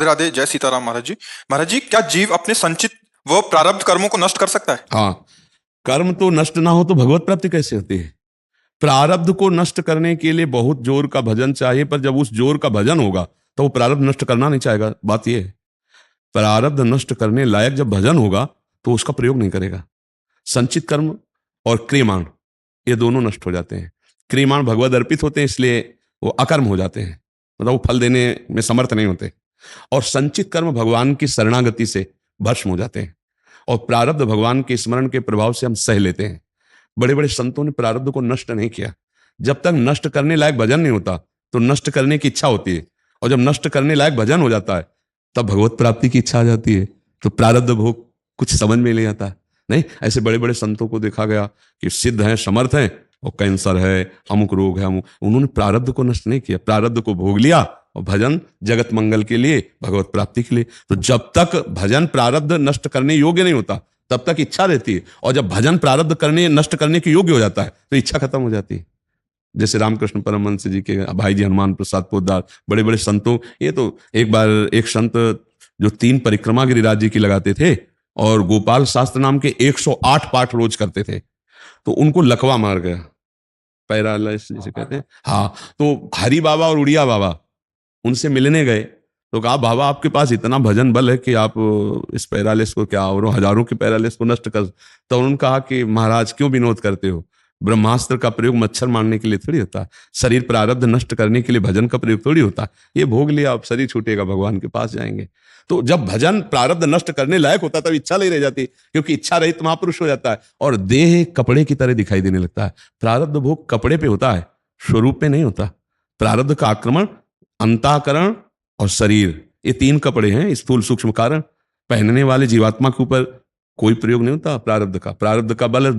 राधे, जय सीताराम। महाराज जी, महाराज जी, क्या जीव अपने संचित व प्रारब्ध कर्मों को नष्ट कर सकता है? हाँ, कर्म तो नष्ट ना हो तो भगवत प्राप्ति कैसे होती है? प्रारब्ध को नष्ट करने के लिए बहुत जोर का भजन चाहिए, पर जब उस जोर का भजन होगा तो वो प्रारब्ध नष्ट करना नहीं चाहेगा। बात यह है, प्रारब्ध नष्ट करने लायक जब भजन होगा तो उसका प्रयोग नहीं करेगा। संचित कर्म और क्रियमाण, ये दोनों नष्ट हो जाते हैं। क्रियमाण भगवद अर्पित होते हैं, इसलिए वो अकर्म हो जाते हैं, मतलब वो फल देने में समर्थ नहीं होते। और संचित कर्म भगवान की शरणागति से भस्म हो जाते हैं, और प्रारब्ध भगवान के स्मरण के प्रभाव से हम सह लेते हैं। बड़े बड़े संतों ने प्रारब्ध को नष्ट नहीं किया। जब तक नष्ट करने लायक भजन नहीं होता तो नष्ट करने की इच्छा होती है, और जब नष्ट करने लायक भजन हो जाता है तब भगवत प्राप्ति की इच्छा आ जाती है। तो प्रारब्ध भोग कुछ समझ में नहीं आता। नहीं, ऐसे बड़े बड़े संतों को देखा गया कि सिद्ध हैं, समर्थ हैं, और कैंसर है, अमुक रोग है, उन्होंने प्रारब्ध को नष्ट नहीं किया, प्रारब्ध को भोग लिया, और भजन जगत मंगल के लिए, भगवत प्राप्ति के लिए। तो जब तक भजन प्रारब्ध नष्ट करने योग्य नहीं होता तब तक इच्छा रहती है, और जब भजन प्रारब्ध करने नष्ट करने के योग्य हो जाता है तो इच्छा खत्म हो जाती है। जैसे रामकृष्ण परमहंस जी के भाई जी हनुमान प्रसाद पोद्दार, बड़े बड़े संतों, ये तो एक बार एक संत जो 3 परिक्रमा गिरिराज जी की लगाते थे और गोपाल शास्त्र नाम के 108 पाठ रोज करते थे, तो उनको लकवा मार गया, पैरालिसिस जिसे कहते हैं। हाँ, तो हरि बाबा और उड़िया बाबा उनसे मिलने गए, तो कहा बाबा आपके पास इतना भजन बल है कि आप इस पैरालिस को, क्या और हजारों के पैरालिस को नष्ट कर। तो उन्होंने कहा कि महाराज क्यों विनोद करते हो, ब्रह्मास्त्र का प्रयोग मच्छर मारने के लिए थोड़ी होता है, शरीर प्रारब्ध नष्ट करने के लिए भजन का प्रयोग थोड़ी होता है। ये भोग लिया, आप शरीर छूटेगा, भगवान के पास जाएंगे। तो जब भजन प्रारब्ध नष्ट करने लायक होता है तब इच्छा नहीं रह जाती, क्योंकि इच्छा रहित महापुरुष हो जाता है और देह कपड़े की तरह दिखाई देने लगता है। प्रारब्ध भोग कपड़े पे होता है, स्वरूप पे नहीं होता। प्रारब्ध का आक्रमण अंतःकरण और शरीर, ये 3 कपड़े हैं, स्थूल सूक्ष्म कारण। पहनने वाले जीवात्मा के ऊपर कोई प्रयोग नहीं होता प्रारब्ध का। प्रारब्ध का बल